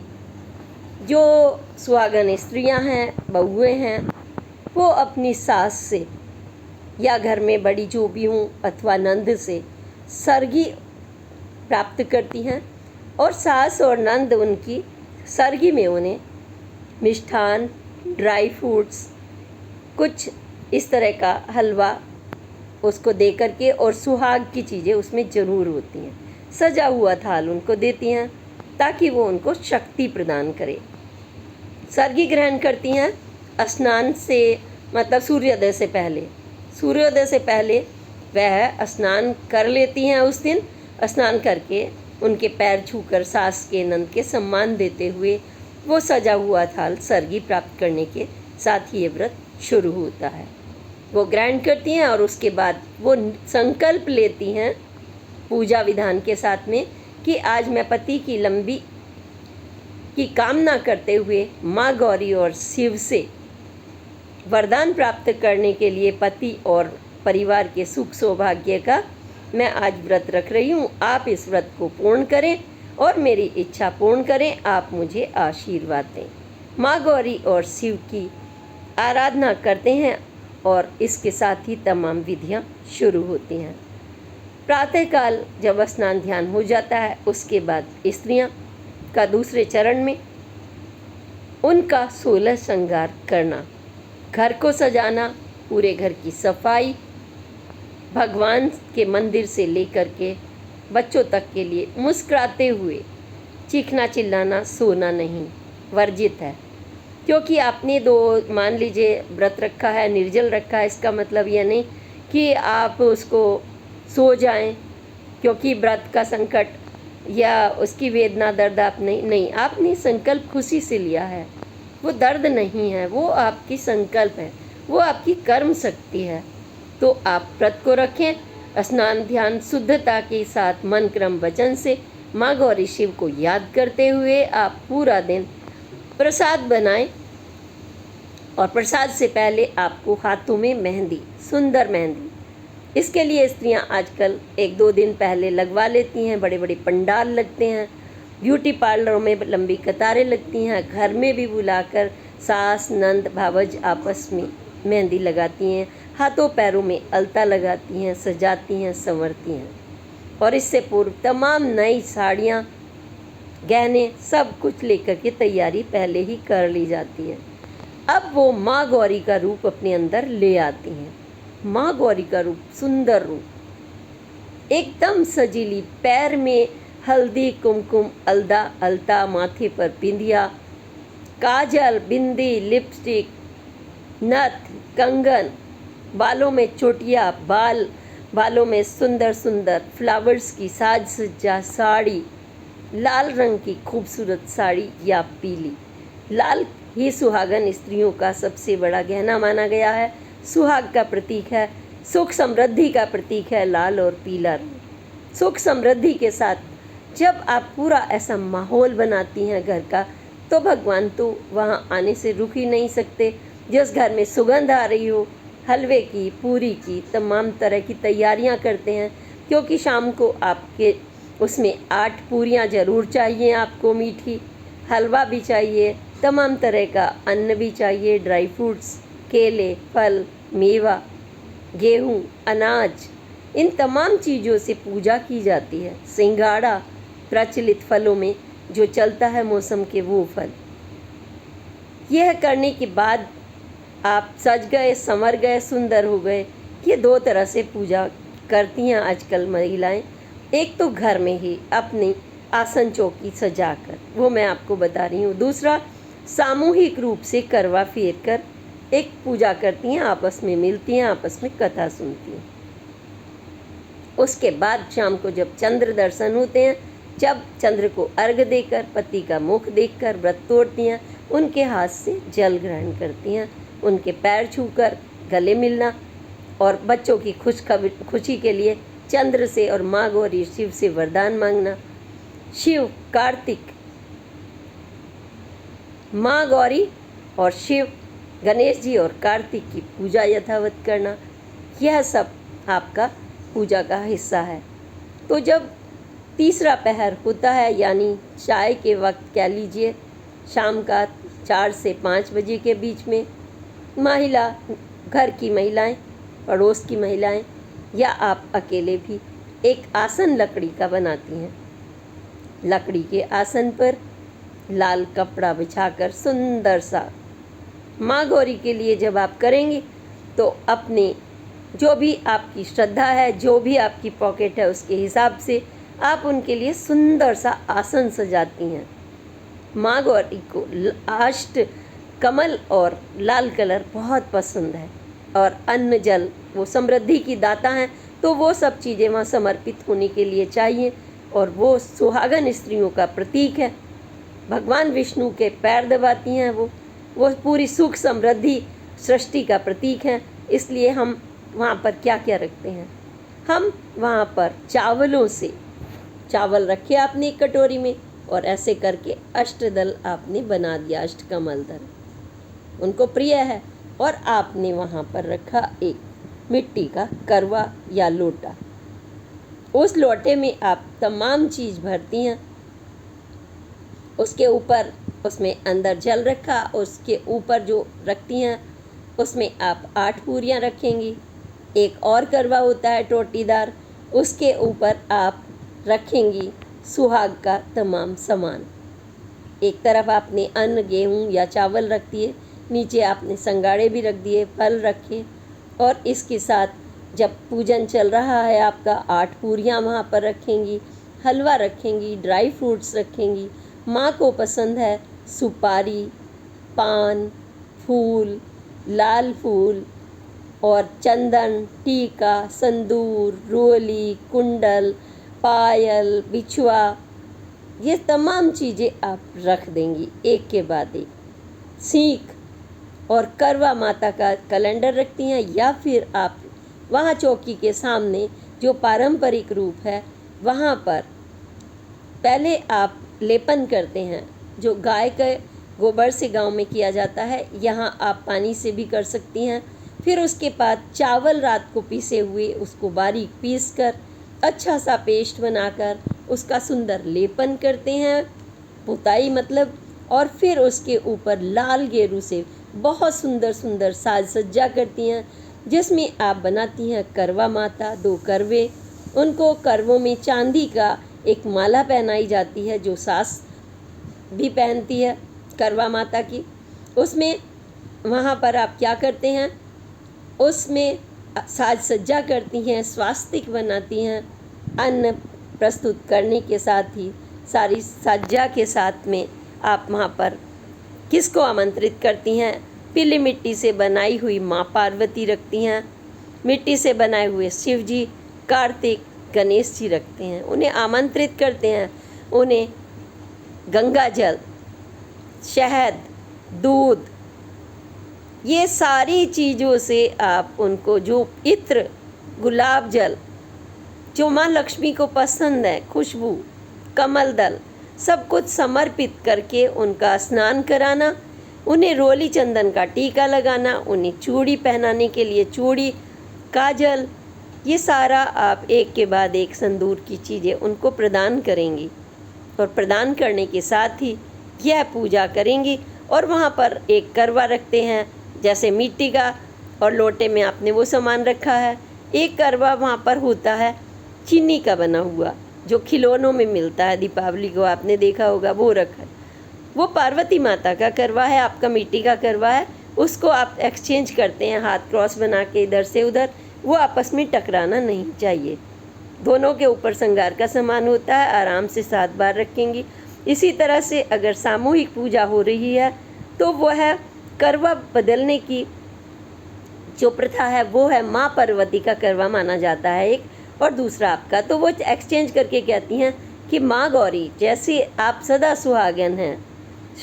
जो सुहागन स्त्रियां हैं, बहुएं हैं, वो अपनी सास से या घर में बड़ी जो भी हूँ अथवा नंद से सरगी प्राप्त करती हैं और सास और नंद उनकी सरगी में उन्हें मिष्ठान, ड्राई फ्रूट्स, कुछ इस तरह का हलवा उसको दे करके और सुहाग की चीज़ें उसमें ज़रूर होती हैं, सजा हुआ थाल उनको देती हैं ताकि वो उनको शक्ति प्रदान करे। सरगी ग्रहण करती हैं स्नान से, मतलब सूर्योदय से पहले। सूर्योदय से पहले वह स्नान कर लेती हैं। उस दिन स्नान करके उनके पैर छूकर सास के नंद के सम्मान देते हुए वो सजा हुआ थाल सरगी प्राप्त करने के साथ ही ये व्रत शुरू होता है। वो ग्रहण करती हैं और उसके बाद वो संकल्प लेती हैं पूजा विधान के साथ में कि आज मैं पति की लंबी की कामना करते हुए माँ गौरी और शिव से वरदान प्राप्त करने के लिए पति और परिवार के सुख सौभाग्य का मैं आज व्रत रख रही हूँ। आप इस व्रत को पूर्ण करें और मेरी इच्छा पूर्ण करें, आप मुझे आशीर्वाद दें। माँ गौरी और शिव की आराधना करते हैं और इसके साथ ही तमाम विधियाँ शुरू होती हैं। प्रातःकाल जब स्नान ध्यान हो जाता है, उसके बाद स्त्रियाँ का दूसरे चरण में उनका 16 श्रृंगार करना, घर को सजाना, पूरे घर की सफाई, भगवान के मंदिर से लेकर के बच्चों तक के लिए मुस्कुराते हुए चीखना चिल्लाना, सोना नहीं, वर्जित है। क्योंकि आपने मान लीजिए व्रत रखा है, निर्जल रखा है, इसका मतलब यह नहीं कि आप उसको सो जाएं, क्योंकि व्रत का संकट या उसकी वेदना दर्द आप नहीं आपने संकल्प खुशी से लिया है। वो दर्द नहीं है, वो आपकी संकल्प है, वो आपकी कर्म शक्ति है। तो आप व्रत को रखें, स्नान ध्यान शुद्धता के साथ मन क्रम वचन से माँ गौरी शिव को याद करते हुए आप पूरा दिन प्रसाद बनाएं। और प्रसाद से पहले आपको हाथों में मेहंदी, सुंदर मेहंदी, इसके लिए स्त्रियां आजकल 1-2 दिन पहले लगवा लेती हैं। बड़े बड़े पंडाल लगते हैं, ब्यूटी पार्लरों में लंबी कतारें लगती हैं, घर में भी बुलाकर सास नंद भावज आपस में मेहंदी लगाती हैं, हाथों पैरों में अलता लगाती हैं, सजाती हैं, संवरती हैं। और इससे पूर्व तमाम नई साड़ियाँ, गहने, सब कुछ लेकर के तैयारी पहले ही कर ली जाती है। अब वो माँ गौरी का रूप अपने अंदर ले आती हैं। माँ गौरी का रूप, सुंदर रूप, एकदम सजीली, पैर में हल्दी कुमकुम अलदा अलता, माथे पर बिंदिया, काजल, बिंदी, लिपस्टिक, नथ, कंगन, बालों में चोटिया, बालों में सुंदर सुंदर फ्लावर्स की साज सज्जा, साड़ी, लाल रंग की खूबसूरत साड़ी या पीली। लाल ही सुहागन स्त्रियों का सबसे बड़ा गहना माना गया है, सुहाग का प्रतीक है, सुख समृद्धि का प्रतीक है लाल और पीला रंग। सुख समृद्धि के साथ जब आप पूरा ऐसा माहौल बनाती हैं घर का, तो भगवान तो वहाँ आने से रुक ही नहीं सकते। जिस घर में सुगंध आ रही हो, हलवे की, पूरी की, तमाम तरह की तैयारियां करते हैं, क्योंकि शाम को आपके उसमें 8 पूरियां ज़रूर चाहिए आपको, मीठी, हलवा भी चाहिए, तमाम तरह का अन्न भी चाहिए, ड्राई फ्रूट्स, केले, फल, मेवा, गेहूँ, अनाज, इन तमाम चीज़ों से पूजा की जाती है। सिंघाड़ा, प्रचलित फलों में जो चलता है मौसम के, वो फल। यह करने के बाद आप सज गए, संवर गए, सुंदर हो गए। ये 2 तरह से पूजा करती हैं आजकल महिलाएं। एक तो घर में ही अपनी आसन चौकी सजाकर, वो मैं आपको बता रही हूँ। दूसरा, सामूहिक रूप से करवा फेर कर एक पूजा करती हैं, आपस में मिलती हैं, आपस में कथा सुनती हैं। उसके बाद शाम को जब चंद्र दर्शन होते हैं, जब चंद्र को अर्घ देकर, पति का मुख देखकर व्रत तोड़ती हैं, उनके हाथ से जल ग्रहण करती हैं, उनके पैर छूकर गले मिलना और बच्चों की खुशी के लिए चंद्र से और माँ गौरी शिव से वरदान मांगना। शिव, कार्तिक, माँ गौरी और शिव, गणेश जी और कार्तिक की पूजा यथावत करना, यह सब आपका पूजा का हिस्सा है। तो जब तीसरा पहर होता है, यानी चाय के वक्त कह लीजिए, शाम का 4 से 5 बजे के बीच में, घर की महिलाएं, पड़ोस की महिलाएं या आप अकेले भी एक आसन लकड़ी का बनाती हैं। लकड़ी के आसन पर लाल कपड़ा बिछाकर सुंदर सा, माँ गौरी के लिए जब आप करेंगे तो अपने जो भी आपकी श्रद्धा है, जो भी आपकी पॉकेट है, उसके हिसाब से आप उनके लिए सुंदर सा आसन सजाती हैं। माँ गौरी को अष्ट कमल और लाल कलर बहुत पसंद है, और अन्न जल, वो समृद्धि की दाता हैं, तो वो सब चीज़ें वहाँ समर्पित होने के लिए चाहिए। और वो सुहागन स्त्रियों का प्रतीक है। भगवान विष्णु के पैर दबाती हैं वो पूरी सुख समृद्धि सृष्टि का प्रतीक है। इसलिए हम वहाँ पर क्या क्या रखते हैं, हम वहाँ पर चावलों से, चावल रखे आपने एक कटोरी में, और ऐसे करके अष्टदल आपने बना दिया, अष्टकमल दल उनको प्रिय है, और आपने वहाँ पर रखा एक मिट्टी का करवा या लोटा। उस लोटे में आप तमाम चीज़ भरती हैं, उसके ऊपर उसमें अंदर जल रखा, उसके ऊपर जो रखती हैं उसमें आप 8 पूरियाँ रखेंगी। एक और करवा होता है टोटीदार, उसके ऊपर आप रखेंगी सुहाग का तमाम सामान। एक तरफ आपने अन्न, गेहूँ या चावल रख दिए, नीचे आपने संगाड़े भी रख दिए, फल रखे, और इसके साथ जब पूजन चल रहा है आपका 8 पूरियाँ वहाँ पर रखेंगी, हलवा रखेंगी, ड्राई फ्रूट्स रखेंगी। माँ को पसंद है सुपारी, पान, फूल, लाल फूल और चंदन, टीका, संदूर, रोली, कुंडल, पायल, बिछुआ, ये तमाम चीज़ें आप रख देंगी एक के बाद एक। सीख और करवा माता का कैलेंडर रखती हैं, या फिर आप वहाँ चौकी के सामने जो पारंपरिक रूप है वहाँ पर पहले आप लेपन करते हैं, जो गाय के गोबर से गांव में किया जाता है, यहाँ आप पानी से भी कर सकती हैं। फिर उसके बाद चावल रात को पीसे हुए उसको बारीक पीस कर अच्छा सा पेस्ट बनाकर उसका सुंदर लेपन करते हैं, पुताई मतलब, और फिर उसके ऊपर लाल गेरू से बहुत सुंदर सुंदर साज सज्जा करती हैं, जिसमें आप बनाती हैं करवा माता, 2 करवे। उनको करवों में चांदी का एक माला पहनाई जाती है, जो सास भी पहनती है करवा माता की। उसमें वहाँ पर आप क्या करते हैं, उसमें साज सज्जा करती हैं, स्वास्तिक बनाती हैं। अन्न प्रस्तुत करने के साथ ही सारी सज्जा के साथ में आप वहाँ पर किसको आमंत्रित करती हैं, पीली मिट्टी से बनाई हुई माँ पार्वती रखती हैं, मिट्टी से बनाए हुए शिव जी, कार्तिक, गणेश जी रखते हैं। उन्हें आमंत्रित करते हैं, उन्हें गंगा जल, शहद, दूध, ये सारी चीज़ों से आप उनको, जो इत्र, गुलाब जल, जो माँ लक्ष्मी को पसंद है, खुशबू, कमल दल, सब कुछ समर्पित करके उनका स्नान कराना, उन्हें रोली चंदन का टीका लगाना, उन्हें चूड़ी पहनाने के लिए चूड़ी, काजल, ये सारा आप एक के बाद एक संदूर की चीज़ें उनको प्रदान करेंगी। और प्रदान करने के साथ ही यह पूजा करेंगी। और वहाँ पर एक करवा रखते हैं, जैसे मिट्टी का, और लोटे में आपने वो सामान रखा है। एक करवा वहाँ पर होता है चीनी का बना हुआ, जो खिलौनों में मिलता है, दीपावली को आपने देखा होगा, वो रखा है। वो पार्वती माता का करवा है, आपका मिट्टी का करवा है, उसको आप एक्सचेंज करते हैं, हाथ क्रॉस बना के इधर से उधर, वो आपस में टकराना नहीं चाहिए। दोनों के ऊपर श्रृंगार का सामान होता है, आराम से 7 बार रखेंगी। इसी तरह से अगर सामूहिक पूजा हो रही है तो वो है करवा बदलने की जो प्रथा है, वो है माँ पार्वती का करवा माना जाता है एक, और दूसरा आपका। तो वो एक्सचेंज करके कहती हैं कि माँ गौरी, जैसे आप सदा सुहागन हैं,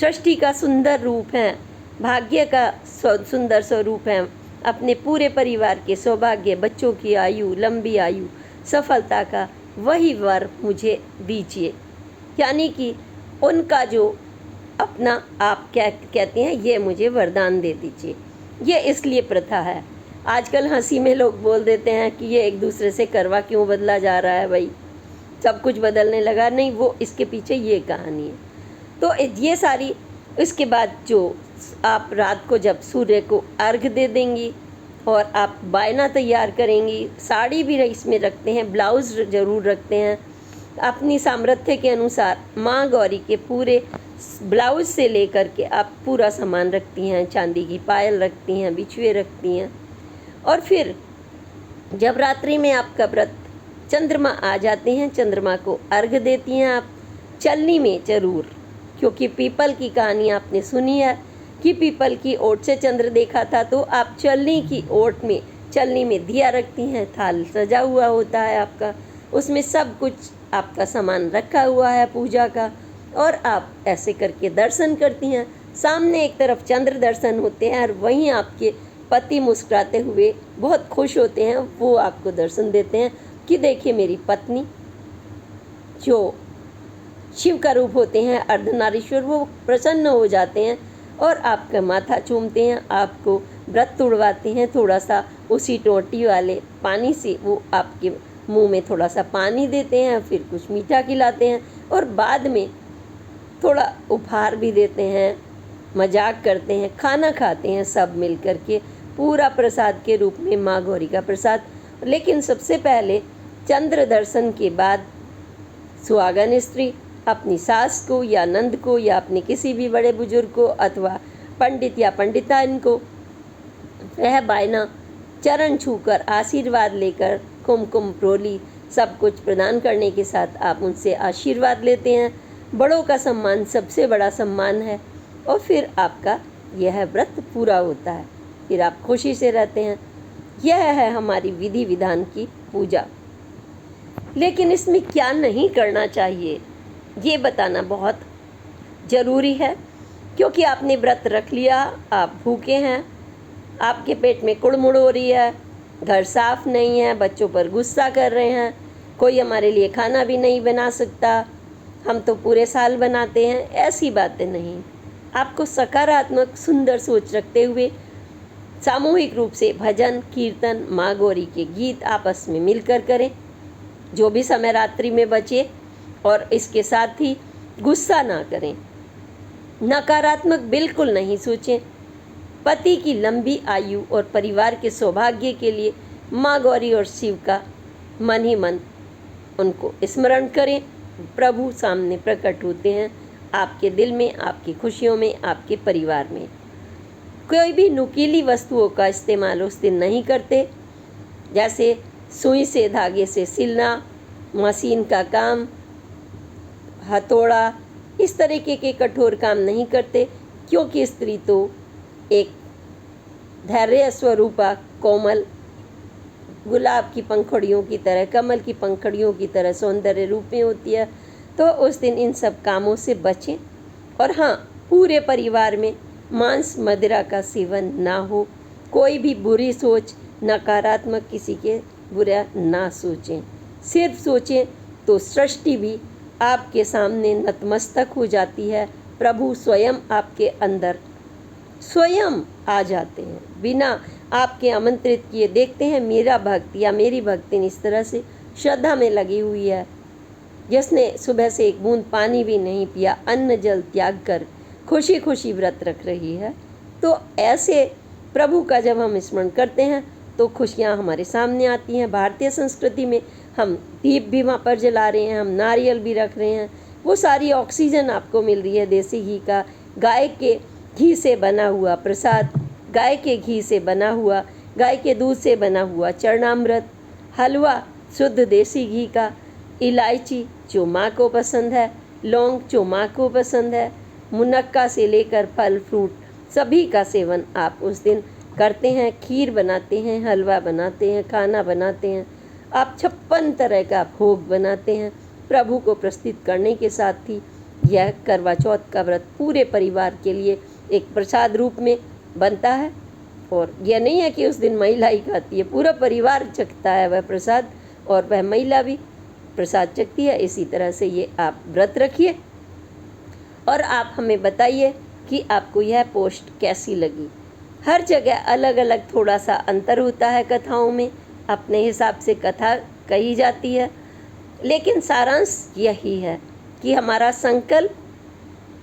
सृष्टि का सुंदर रूप हैं, भाग्य का सुंदर स्वरूप हैं, अपने पूरे परिवार के सौभाग्य, बच्चों की आयु, लंबी आयु, सफलता का वही वर मुझे दीजिए। यानी कि उनका जो अपना आप कहते हैं, ये मुझे वरदान दे दीजिए। ये इसलिए प्रथा है। आजकल हंसी में लोग बोल देते हैं कि ये एक दूसरे से करवा क्यों बदला जा रहा है, भाई सब कुछ बदलने लगा। नहीं, वो इसके पीछे ये कहानी है। तो ये सारी, इसके बाद जो आप रात को जब सूर्य को अर्घ दे देंगी और आप बायना तैयार करेंगी, साड़ी भी इसमें रखते हैं, ब्लाउज़ ज़रूर रखते हैं, अपनी सामर्थ्य के अनुसार माँ गौरी के पूरे ब्लाउज से लेकर के आप पूरा सामान रखती हैं, चांदी की पायल रखती हैं, बिछुए रखती हैं। और फिर जब रात्रि में आपका व्रत, चंद्रमा आ जाते हैं, चंद्रमा को अर्घ देती हैं आप चलनी में ज़रूर, क्योंकि पीपल की कहानी आपने सुनी है कि पीपल की ओट से चंद्र देखा था। तो आप चलनी की ओट में, चलनी में दिया रखती हैं, थाल सजा हुआ होता है आपका, उसमें सब कुछ आपका सामान रखा हुआ है पूजा का, और आप ऐसे करके दर्शन करती हैं। सामने एक तरफ चंद्र दर्शन होते हैं और वहीं आपके पति मुस्कुराते हुए बहुत खुश होते हैं, वो आपको दर्शन देते हैं कि देखिए मेरी पत्नी, जो शिव का रूप होते हैं, अर्धनारीश्वर, वो प्रसन्न हो जाते हैं और आपका माथा चूमते हैं, आपको व्रत तुड़वाते हैं। थोड़ा सा उसी टोटी वाले पानी से वो आपके मुंह में थोड़ा सा पानी देते हैं, फिर कुछ मीठा खिलाते हैं, और बाद में थोड़ा उपहार भी देते हैं, मजाक करते हैं, खाना खाते हैं सब मिल कर के, पूरा प्रसाद के रूप में माँ गौरी का प्रसाद। लेकिन सबसे पहले चंद्र दर्शन के बाद सुहागन स्त्री अपनी सास को या नंद को या अपने किसी भी बड़े बुजुर्ग को अथवा पंडित या पंडिताइन को वह बायना चरण छूकर आशीर्वाद लेकर कुमकुम प्रोली सब कुछ प्रदान करने के साथ आप उनसे आशीर्वाद लेते हैं। बड़ों का सम्मान सबसे बड़ा सम्मान है और फिर आपका यह व्रत पूरा होता है, फिर आप खुशी से रहते हैं। यह है हमारी विधि विधान की पूजा। लेकिन इसमें क्या नहीं करना चाहिए ये बताना बहुत ज़रूरी है, क्योंकि आपने व्रत रख लिया, आप भूखे हैं, आपके पेट में कुड़मुड़ हो रही है, घर साफ नहीं है, बच्चों पर गुस्सा कर रहे हैं, कोई हमारे लिए खाना भी नहीं बना सकता, हम तो पूरे साल बनाते हैं, ऐसी बातें नहीं। आपको सकारात्मक सुंदर सोच रखते हुए सामूहिक रूप से भजन कीर्तन माँ गौरी के गीत आपस में मिलकर करें जो भी समय रात्रि में बचे, और इसके साथ ही गुस्सा ना करें, नकारात्मक बिल्कुल नहीं सोचें। पति की लंबी आयु और परिवार के सौभाग्य के लिए माँ गौरी और शिव का मन ही मन उनको स्मरण करें। प्रभु सामने प्रकट होते हैं आपके दिल में, आपकी खुशियों में, आपके परिवार में। कोई भी नुकीली वस्तुओं का इस्तेमाल उस दिन नहीं करते, जैसे सुई से धागे से सिलना, मशीन का काम, हथौड़ा, इस तरीके के कठोर काम नहीं करते, क्योंकि स्त्री तो एक धैर्य स्वरूपा कोमल गुलाब की पंखुड़ियों की तरह, कमल की पंखुड़ियों की तरह सौंदर्य रूप में होती है। तो उस दिन इन सब कामों से बचें। और हाँ, पूरे परिवार में मांस मदिरा का सेवन ना हो, कोई भी बुरी सोच, नकारात्मक किसी के बुरा ना सोचें। सिर्फ सोचें तो सृष्टि भी आपके सामने नतमस्तक हो जाती है। प्रभु स्वयं आपके अंदर स्वयं आ जाते हैं, बिना आपके आमंत्रित किए। देखते हैं मेरा भक्त या मेरी भक्तिन इस तरह से श्रद्धा में लगी हुई है, जिसने सुबह से एक बूंद पानी भी नहीं पिया, अन्न जल त्याग कर खुशी खुशी व्रत रख रही है। तो ऐसे प्रभु का जब हम स्मरण करते हैं तो खुशियाँ हमारे सामने आती हैं। भारतीय संस्कृति में हम दीप भी वहाँ पर जला रहे हैं, हम नारियल भी रख रहे हैं, वो सारी ऑक्सीजन आपको मिल रही है। देसी घी का, गाय के घी से बना हुआ प्रसाद, गाय के घी से बना हुआ, गाय के दूध से बना हुआ चरणामृत, हलवा शुद्ध देसी घी का, इलायची जो माँ को पसंद है, लौंग जो माँ को पसंद है, मुनक्का से लेकर फल फ्रूट सभी का सेवन आप उस दिन करते हैं। खीर बनाते हैं, हलवा बनाते हैं, खाना बनाते हैं, आप 56 तरह का भोग बनाते हैं। प्रभु को प्रस्तुत करने के साथ ही यह करवा चौथ का व्रत पूरे परिवार के लिए एक प्रसाद रूप में बनता है। और यह नहीं है कि उस दिन महिला ही खाती है, पूरा परिवार चखता है वह प्रसाद, और वह महिला भी प्रसाद चखती है। इसी तरह से ये आप व्रत रखिए और आप हमें बताइए कि आपको यह पोस्ट कैसी लगी। हर जगह अलग अलग थोड़ा सा अंतर होता है कथाओं में, अपने हिसाब से कथा कही जाती है, लेकिन सारांश यही है कि हमारा संकल्प,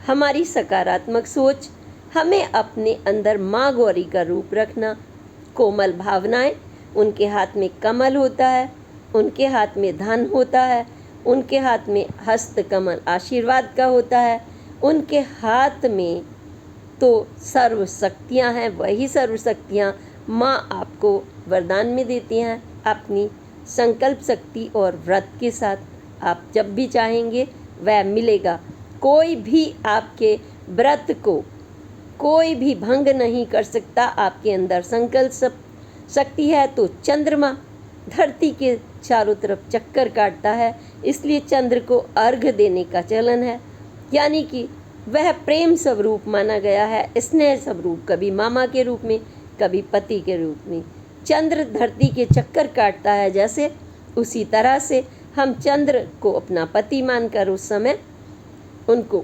हमारी सकारात्मक सोच, हमें अपने अंदर माँ गौरी का रूप रखना, कोमल भावनाएं, उनके हाथ में कमल होता है, उनके हाथ में धन होता है, उनके हाथ में हस्त कमल आशीर्वाद का होता है, उनके हाथ में तो सर्व शक्तियाँ हैं। वही सर्व शक्तियाँ माँ आपको वरदान में देती हैं अपनी संकल्प शक्ति और व्रत के साथ। आप जब भी चाहेंगे वह मिलेगा। कोई भी आपके व्रत को कोई भी भंग नहीं कर सकता। आपके अंदर संकल्प शक्ति है तो चंद्रमा धरती के चारों तरफ चक्कर काटता है, इसलिए चंद्र को अर्घ्य देने का चलन है, यानी कि वह प्रेम स्वरूप माना गया है, स्नेह स्वरूप, कभी मामा के रूप में, कभी पति के रूप में। चंद्र धरती के चक्कर काटता है जैसे, उसी तरह से हम चंद्र को अपना पति मानकर उस समय उनको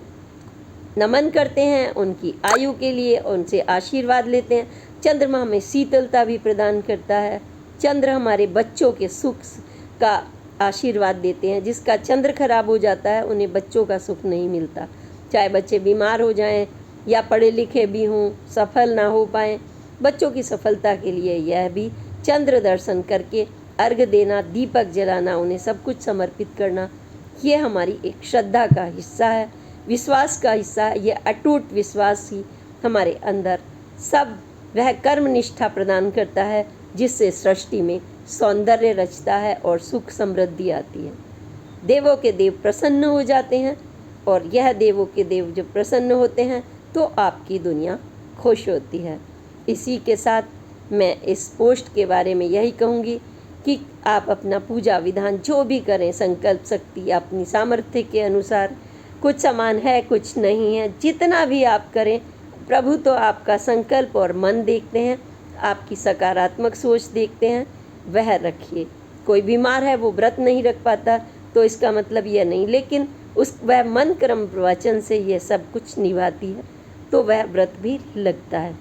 नमन करते हैं, उनकी आयु के लिए उनसे आशीर्वाद लेते हैं। चंद्रमा हमें शीतलता भी प्रदान करता है। चंद्र हमारे बच्चों के सुख का आशीर्वाद देते हैं। जिसका चंद्र खराब हो जाता है उन्हें बच्चों का सुख नहीं मिलता। चाहे बच्चे बीमार हो जाएं या पढ़े लिखे भी हों, सफल ना हो पाएं, बच्चों की सफलता के लिए यह भी चंद्र दर्शन करके अर्घ देना, दीपक जलाना, उन्हें सब कुछ समर्पित करना, ये हमारी एक श्रद्धा का हिस्सा है, विश्वास का हिस्सा है। ये अटूट विश्वास ही हमारे अंदर सब वह कर्म निष्ठा प्रदान करता है जिससे सृष्टि में सौंदर्य रचता है और सुख समृद्धि आती है। देवों के देव प्रसन्न हो जाते हैं और यह देवों के देव जब प्रसन्न होते हैं तो आपकी दुनिया खुश होती है। इसी के साथ मैं इस पोस्ट के बारे में यही कहूँगी कि आप अपना पूजा विधान जो भी करें, संकल्प शक्ति अपनी सामर्थ्य के अनुसार, कुछ समान है कुछ नहीं है, जितना भी आप करें, प्रभु तो आपका संकल्प और मन देखते हैं, आपकी सकारात्मक सोच देखते हैं, वह रखिए। कोई बीमार है वो व्रत नहीं रख पाता तो इसका मतलब यह नहीं, लेकिन वह मन क्रम प्रवचन से यह सब कुछ निभाती है तो वह व्रत भी लगता है।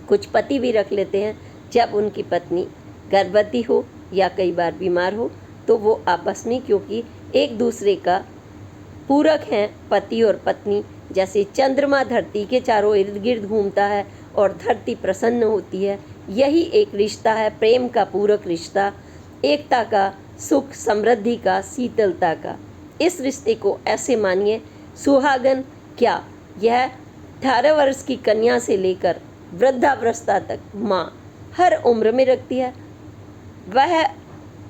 कुछ पति भी रख लेते हैं जब उनकी पत्नी गर्भवती हो या कई बार बीमार हो, तो वो आपस में, क्योंकि एक दूसरे का पूरक हैं, पति और पत्नी, जैसे चंद्रमा धरती के चारों इर्द गिर्द घूमता है और धरती प्रसन्न होती है, यही एक रिश्ता है, प्रेम का पूरक रिश्ता, एकता का, सुख समृद्धि का, शीतलता का। इस रिश्ते को ऐसे मानिए, सुहागन क्या, यह 18 वर्ष की कन्या से लेकर वृद्धावस्था तक माँ हर उम्र में रखती है। वह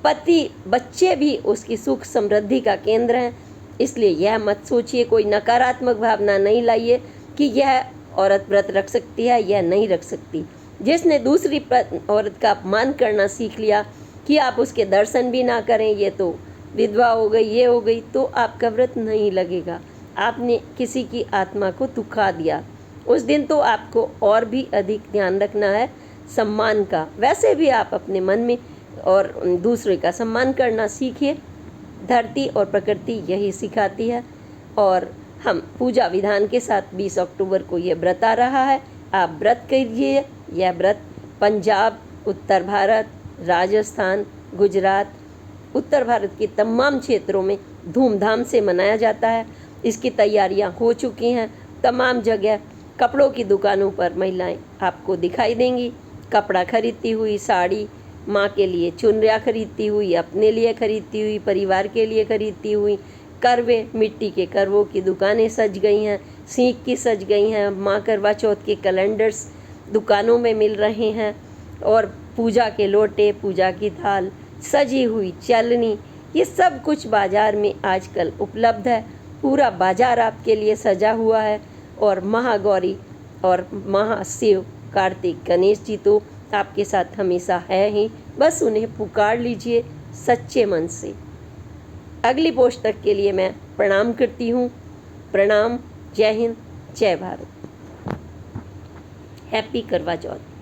पति, बच्चे भी उसकी सुख समृद्धि का केंद्र हैं। इसलिए यह मत सोचिए, कोई नकारात्मक भावना नहीं लाइए कि यह औरत व्रत रख सकती है, यह नहीं रख सकती। जिसने दूसरी औरत का अपमान करना सीख लिया कि आप उसके दर्शन भी ना करें, ये तो विधवा हो गई, ये हो गई, तो आपका व्रत नहीं लगेगा। आपने किसी की आत्मा को दुखा दिया। उस दिन तो आपको और भी अधिक ध्यान रखना है सम्मान का। वैसे भी आप अपने मन में और दूसरे का सम्मान करना सीखिए। धरती और प्रकृति यही सिखाती है। और हम पूजा विधान के साथ 20 अक्टूबर को ये व्रत आ रहा है, आप व्रत कीजिए। यह व्रत पंजाब, उत्तर भारत, राजस्थान, गुजरात, उत्तर भारत के तमाम क्षेत्रों में धूमधाम से मनाया जाता है। इसकी तैयारियां हो चुकी हैं। तमाम जगह कपड़ों की दुकानों पर महिलाएं आपको दिखाई देंगी, कपड़ा खरीदती हुई, साड़ी, माँ के लिए चुनरिया खरीदती हुई, अपने लिए खरीदती हुई, परिवार के लिए खरीदती हुई, करवे, मिट्टी के करवों की दुकानें सज गई हैं, सीख की सज गई हैं, माँ करवा चौथ के कैलेंडर्स दुकानों में मिल रहे हैं, और पूजा के लोटे, पूजा की थाल, सजी हुई चलनी, ये सब कुछ बाज़ार में आजकल उपलब्ध है। पूरा बाज़ार आपके लिए सजा हुआ है। और महागौरी और महाशिव कार्तिक गणेश जी तो आपके साथ हमेशा है ही, बस उन्हें पुकार लीजिए सच्चे मन से। अगली पोस्ट तक के लिए मैं प्रणाम करती हूँ। प्रणाम। जय हिंद, जय भारत। हैप्पी करवा चौथ।